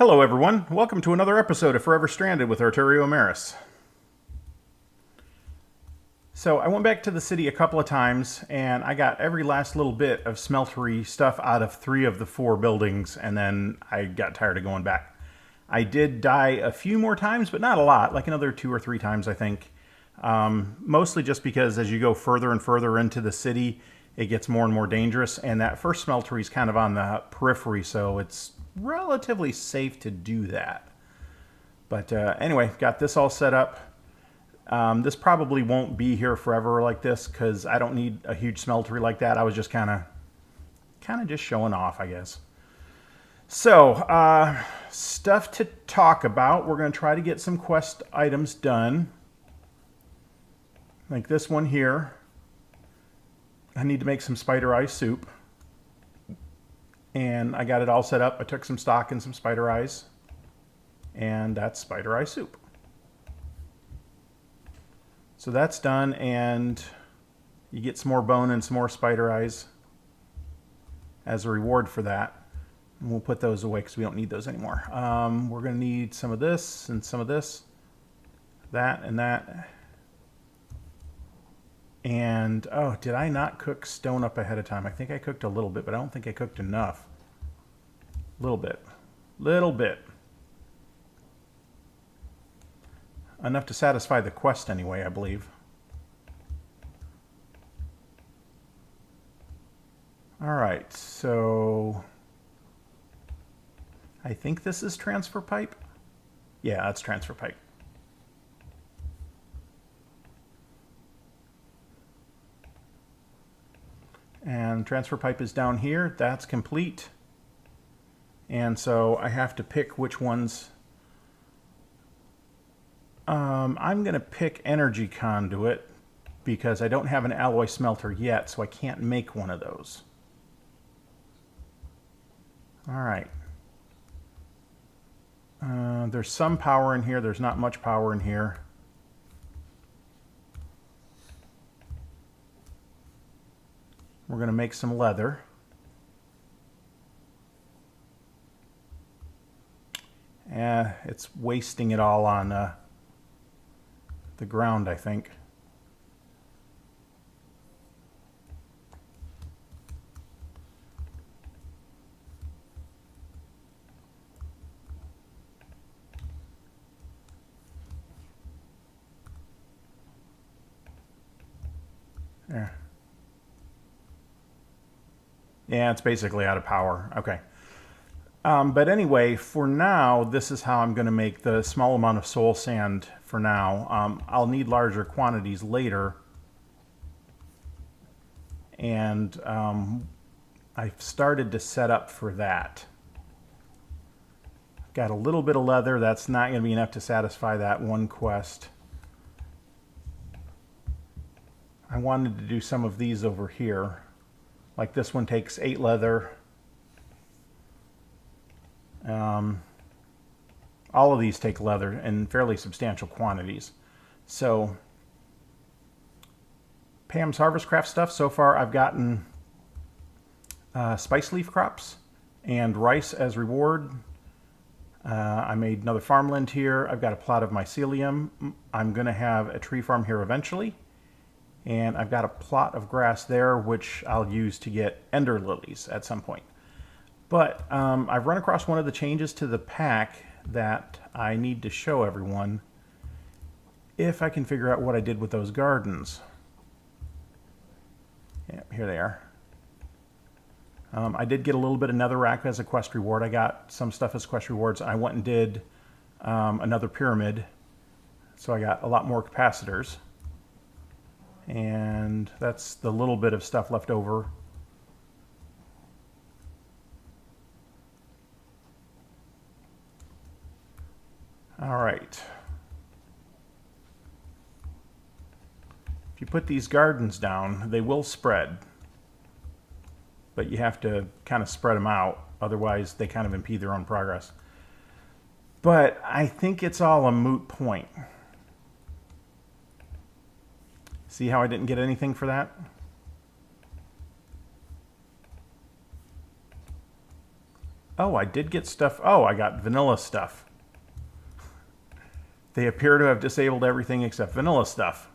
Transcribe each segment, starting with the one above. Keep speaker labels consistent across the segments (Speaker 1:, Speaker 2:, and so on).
Speaker 1: Hello everyone, welcome to another episode of Forever Stranded with Arturio Emerys. So I went back to the city a couple of times and I got every last little bit of smeltery stuff out of 3 of the 4 buildings, and then I got tired of going back. I did die a few more times, but not a lot, like another 2 or 3 times I think. Mostly just because as you go further and further into the city, it gets more and more dangerous, and that first smeltery is kind of on the periphery, so it's relatively safe to do that. But anyway, got this all set up. This probably won't be here forever like this because I don't need a huge smeltery like that. I was just kind of just showing off, I guess. So stuff to talk about. We're going to try to get some quest items done, like this one here. I need to make some spider eye soup. And I got it all set up. I took some stock and some spider eyes. And that's spider eye soup. So that's done, and you get some more bone and some more spider eyes as a reward for that. And we'll put those away because we don't need those anymore. We're going to need some of this and some of this. That and that. And, oh, did I not cook stone up ahead of time? I think I cooked a little bit, but I don't think I cooked enough. Little bit. Little bit. Enough to satisfy the quest anyway, I believe. Alright, so I think this is transfer pipe. Yeah, that's transfer pipe. And transfer pipe is down here. That's complete. And so I have to pick which ones. I'm going to pick energy conduit because I don't have an alloy smelter yet, so I can't make one of those. All right. There's some power in here. There's not much power in here. We're going to make some leather. It's wasting it all on the ground, I think. There. Yeah, it's basically out of power. Okay. But anyway, for now, this is how I'm going to make the small amount of soul sand for now. I'll need larger quantities later. And I've started to set up for that. Got a little bit of leather. That's not going to be enough to satisfy that one quest. I wanted to do some of these over here. Like this one takes 8 leather. All of these take leather in fairly substantial quantities. So Pam's Harvest Craft stuff, so far I've gotten spice leaf crops and rice as reward. I made another farmland here. I've got a plot of mycelium. I'm going to have a tree farm here eventually. And I've got a plot of grass there, which I'll use to get ender lilies at some point. But I've run across one of the changes to the pack that I need to show everyone if I can figure out what I did with those gardens. Yeah, here they are. I did get a little bit of netherrack as a quest reward. I got some stuff as quest rewards. I went and did another pyramid, so I got a lot more capacitors. And that's the little bit of stuff left over. All right. If you put these gardens down, they will spread. But you have to kind of spread them out. Otherwise, they kind of impede their own progress. But I think it's all a moot point. See how I didn't get anything for that? Oh, I did get stuff. Oh, I got vanilla stuff. They appear to have disabled everything except vanilla stuff.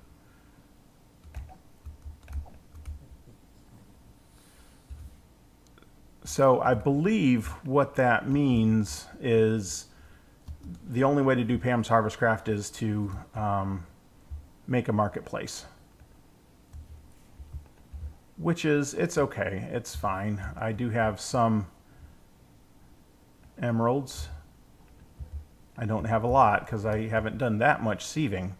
Speaker 1: So I believe what that means is the only way to do Pam's Harvest Craft is to make a marketplace. Which is, it's okay. It's fine. I do have some emeralds. I don't have a lot because I haven't done that much sieving.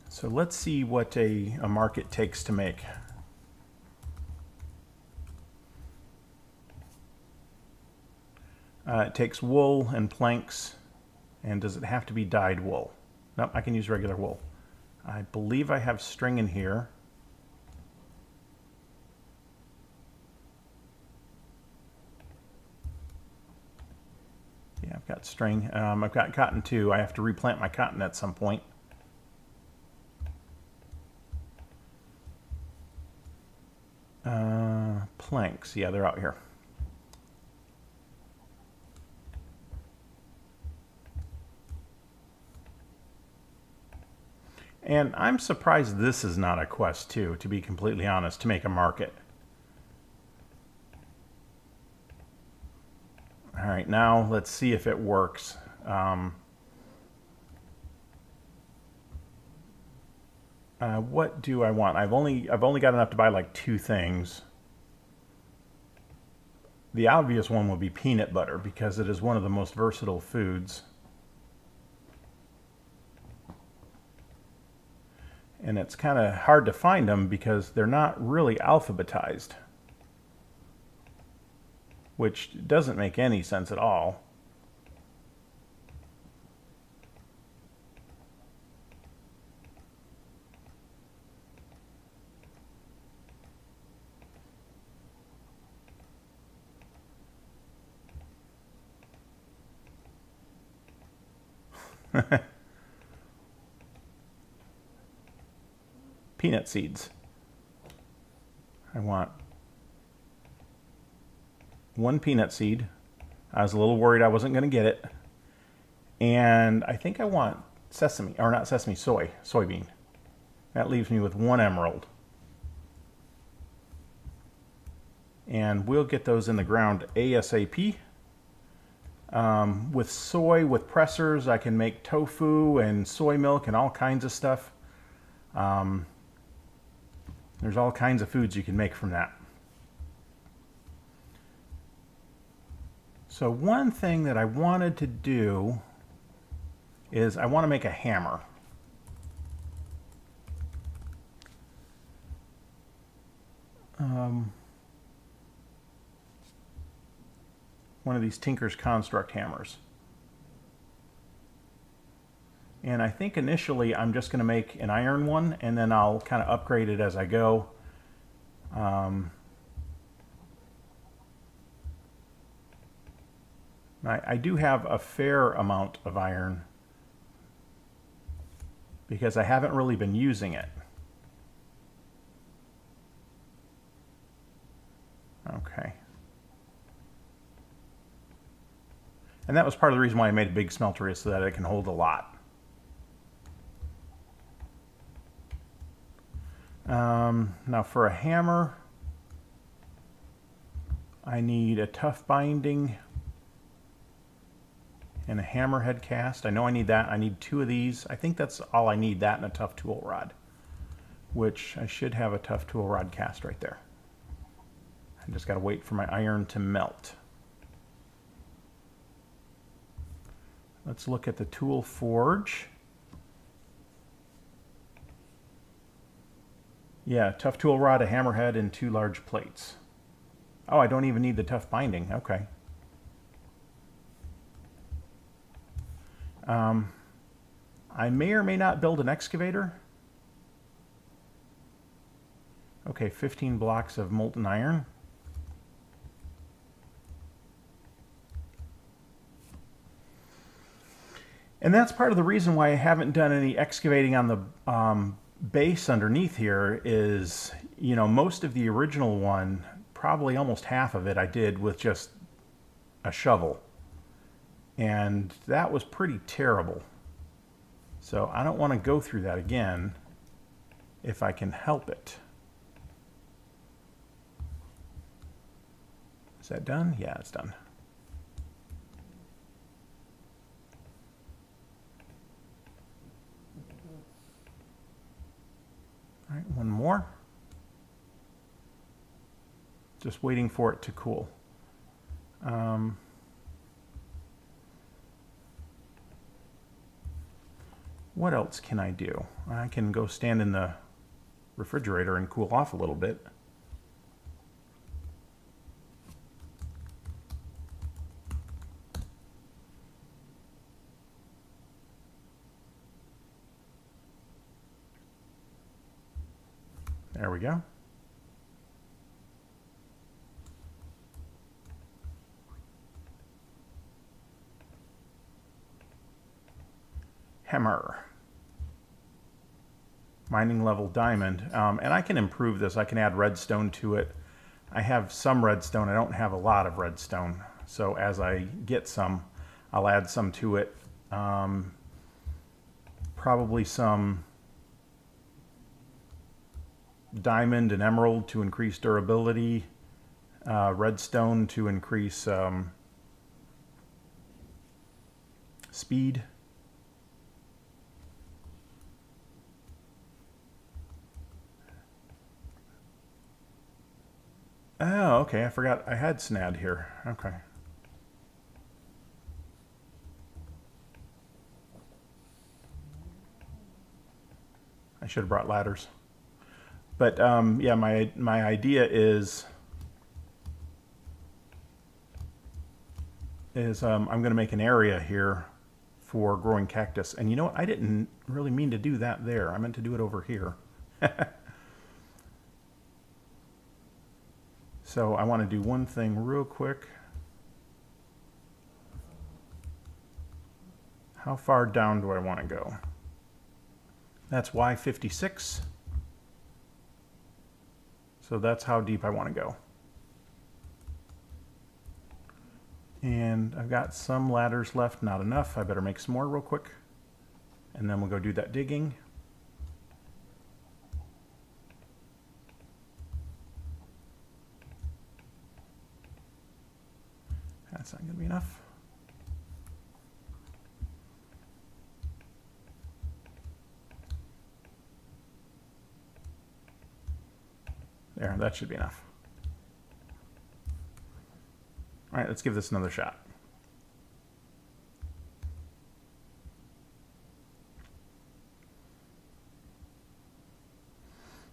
Speaker 1: So let's see what a market takes to make. It takes wool and planks. And does it have to be dyed wool? Nope, I can use regular wool. I believe I have string in here. Yeah, I've got string. I've got cotton too. I have to replant my cotton at some point. Planks, yeah, they're out here. And I'm surprised this is not a quest too, to be completely honest, to make a market. All right, now let's see if it works. What do I want? I've only got enough to buy like 2 things. The obvious one would be peanut butter because it is one of the most versatile foods. And it's kind of hard to find them because they're not really alphabetized, which doesn't make any sense at all. Peanut seeds. I want 1 peanut seed. I was a little worried I wasn't going to get it. And I think I want sesame, or not sesame, soybean. That leaves me with 1 emerald. And we'll get those in the ground ASAP. With soy, with pressers, I can make tofu and soy milk and all kinds of stuff. There's all kinds of foods you can make from that. So one thing that I wanted to do is I want to make a hammer. One of these Tinker's Construct hammers. And I think initially I'm just going to make an iron one, and then I'll kind of upgrade it as I go. I do have a fair amount of iron because I haven't really been using it. Okay. And that was part of the reason why I made a big smelter, is so that it can hold a lot. Now for a hammer, I need a tough binding and a hammerhead cast. I know I need that. I need 2 of these. I think that's all I need, that and a tough tool rod, which I should have a tough tool rod cast right there. I just got to wait for my iron to melt. Let's look at the tool forge. Yeah, tough tool rod, a hammerhead, and 2 large plates. Oh, I don't even need the tough binding. Okay. I may or may not build an excavator. Okay, 15 blocks of molten iron. And that's part of the reason why I haven't done any excavating on the base underneath here is, you know, most of the original one, probably almost half of it I did with just a shovel. And that was pretty terrible. So I don't want to go through that again if I can help it. Is that done? Yeah, it's done. All right, one more. Just waiting for it to cool. What else can I do? I can go stand in the refrigerator and cool off a little bit. There we go. Hammer. Mining level diamond. And I can improve this. I can add redstone to it. I have some redstone. I don't have a lot of redstone. So as I get some, I'll add some to it. Probably some diamond and emerald to increase durability. Redstone to increase speed. Oh, okay. I forgot I had snad here. Okay. I should have brought ladders. But yeah, my idea is I'm going to make an area here for growing cactus. And you know what? I didn't really mean to do that there. I meant to do it over here. So I want to do one thing real quick. How far down do I want to go? That's Y56. So that's how deep I want to go. And I've got some ladders left, not enough. I better make some more real quick. And then we'll go do that digging. That's not going to be enough. There, that should be enough. All right, let's give this another shot.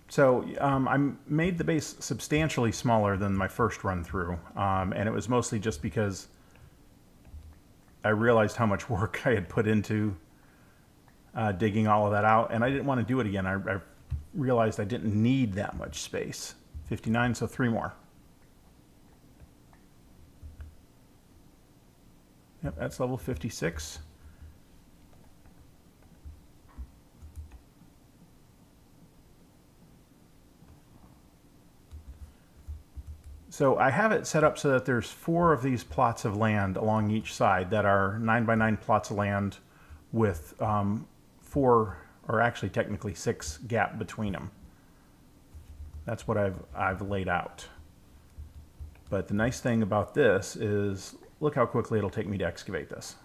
Speaker 1: So I made the base substantially smaller than my first run through, and it was mostly just because I realized how much work I had put into digging all of that out, and I didn't want to do it again. I realized I didn't need that much space. 59, so 3 more. Yep, that's level 56. So I have it set up so that there's 4 of these plots of land along each side that are 9x9 plots of land with 4, or actually technically 6 gap between them. That's what I've laid out. But the nice thing about this is, look how quickly it'll take me to excavate this.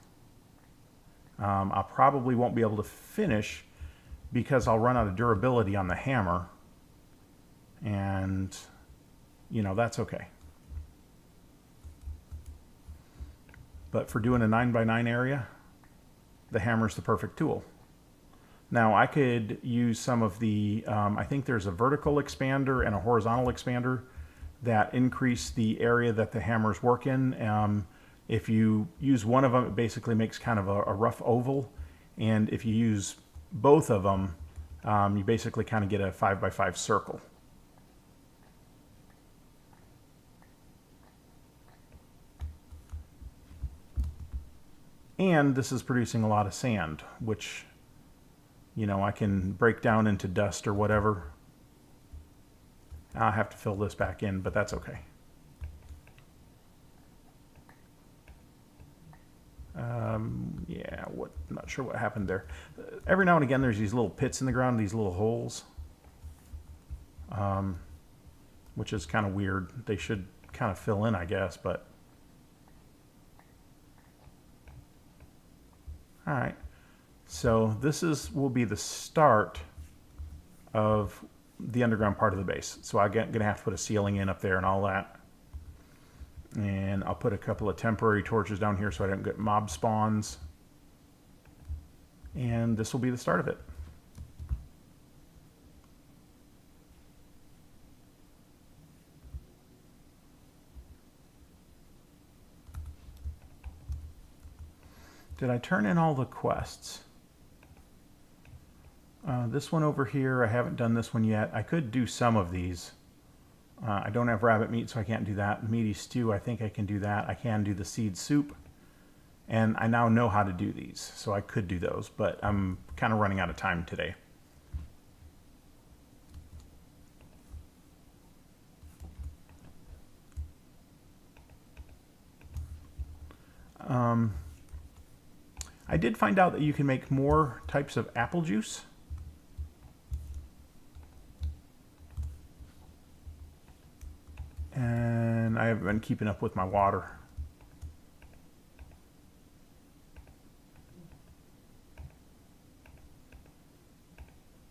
Speaker 1: I probably won't be able to finish because I'll run out of durability on the hammer. And you know, that's okay. But for doing a 9x9 area, the hammer's the perfect tool. Now I could use some of the, I think there's a vertical expander and a horizontal expander that increase the area that the hammers work in. If you use one of them, it basically makes kind of a rough oval. And if you use both of them, you basically kind of get a 5x5 circle. And this is producing a lot of sand, which you know, I can break down into dust or whatever. I'll have to fill this back in, but that's okay. Yeah, I'm not sure what happened there. Every now and again there's these little pits in the ground, these little holes, which is kind of weird. They should kind of fill in, I guess, but all right. So this will be the start of the underground part of the base. So I'm going to have to put a ceiling in up there and all that. And I'll put a couple of temporary torches down here so I don't get mob spawns. And this will be the start of it. Did I turn in all the quests? This one over here, I haven't done this one yet. I could do some of these. I don't have rabbit meat, so I can't do that. Meaty stew, I think I can do that. I can do the seed soup. And I now know how to do these, so I could do those, but I'm kind of running out of time today. I did find out that you can make more types of apple juice. And I haven't been keeping up with my water.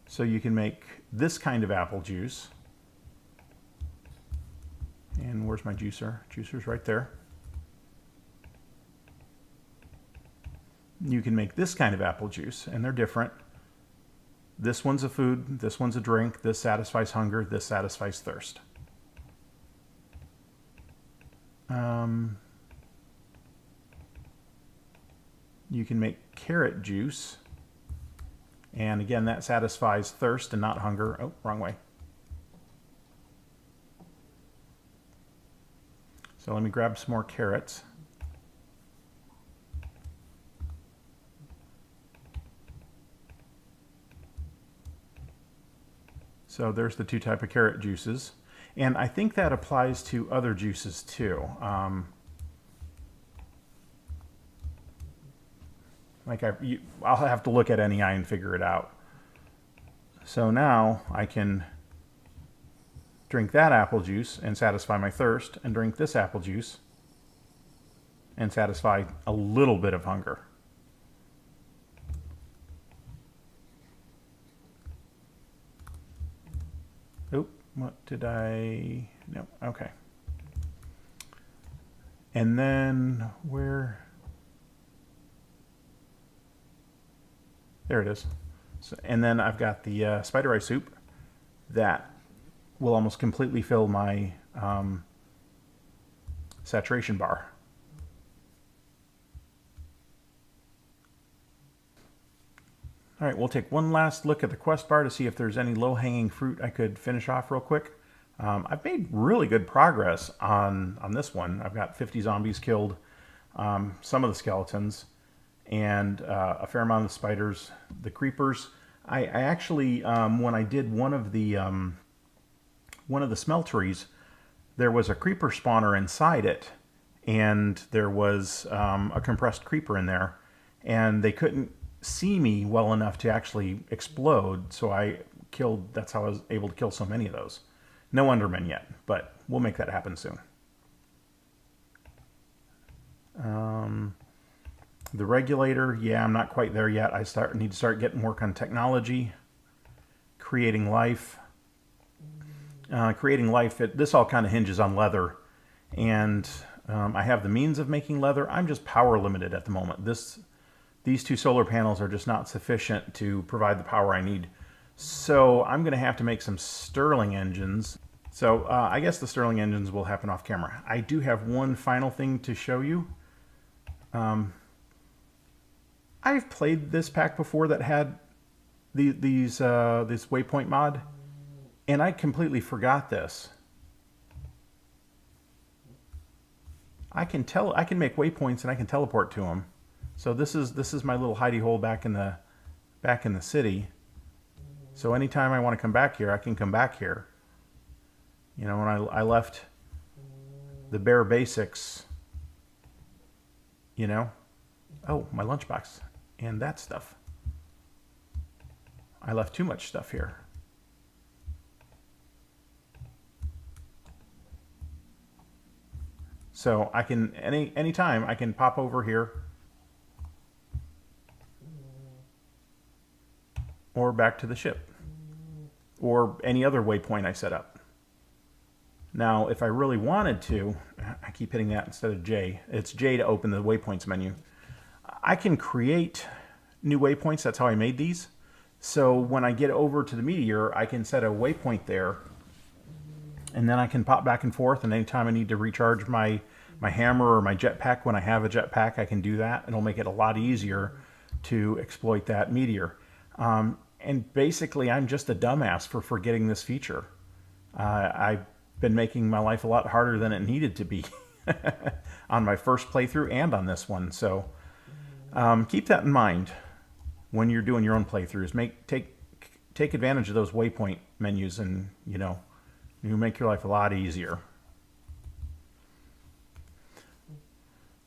Speaker 1: So you can make this kind of apple juice. And where's my juicer? Juicer's right there. You can make this kind of apple juice, and they're different. This one's a food, this one's a drink, this satisfies hunger, this satisfies thirst. You can make carrot juice, and again that satisfies thirst and not hunger. Oh, wrong way. So let me grab some more carrots. So there's the two type of carrot juices. And I think that applies to other juices too. I'll have to look at NEI and figure it out. So now I can drink that apple juice and satisfy my thirst, and drink this apple juice and satisfy a little bit of hunger. Oop, what did I... No, okay. And then where... There it is. So, and then I've got the spider eye soup that will almost completely fill my saturation bar. All right, we'll take one last look at the quest bar to see if there's any low-hanging fruit I could finish off real quick. I've made really good progress on this one. I've got 50 zombies killed, some of the skeletons, and a fair amount of the spiders, the creepers. I actually, when I did one of the smelteries, there was a creeper spawner inside it, and there was a compressed creeper in there, and they couldn't see me well enough to actually explode, so that's how I was able to kill so many of those. No Endermen yet, but we'll make that happen soon. The regulator, yeah, I'm not quite there yet. I need to start getting work on technology, creating life. This all kind of hinges on leather, and I have the means of making leather. I'm just power limited at the moment. These two solar panels are just not sufficient to provide the power I need. So I'm going to have to make some Stirling engines. So I guess the Stirling engines will happen off camera. I do have one final thing to show you. I've played this pack before that had this waypoint mod, and I completely forgot this. I can make waypoints and I can teleport to them. So this is my little hidey hole back in the city. So anytime I want to come back here, I can come back here. You know, when I left the bare basics, you know. Oh, my lunchbox and that stuff. I left too much stuff here. So I can, anytime I can pop over here or back to the ship or any other waypoint I set up. Now, if I really wanted to, I keep hitting that instead of J. It's J to open the waypoints menu. I can create new waypoints. That's how I made these. So when I get over to the meteor, I can set a waypoint there, and then I can pop back and forth. And anytime I need to recharge my hammer or my jetpack, when I have a jetpack, I can do that. It'll make it a lot easier to exploit that meteor. And basically, I'm just a dumbass for forgetting this feature. I've been making my life a lot harder than it needed to be on my first playthrough and on this one. So keep that in mind when you're doing your own playthroughs. Take advantage of those waypoint menus, and you make your life a lot easier.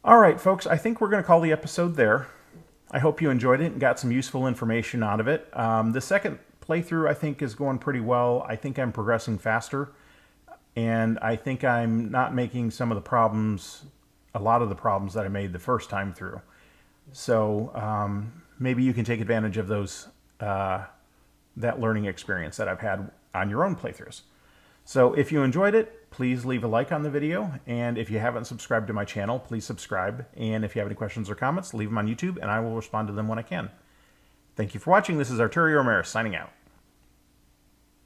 Speaker 1: All right, folks, I think we're going to call the episode there. I hope you enjoyed it and got some useful information out of it. The second playthrough, I think, is going pretty well. I think I'm progressing faster, and I think I'm not making some of the problems, a lot of the problems that I made the first time through. So maybe you can take advantage of those, that learning experience that I've had on your own playthroughs. So if you enjoyed it, please leave a like on the video. And if you haven't subscribed to my channel, please subscribe. And if you have any questions or comments, leave them on YouTube, and I will respond to them when I can. Thank you for watching. This is Arturio Emerys signing out.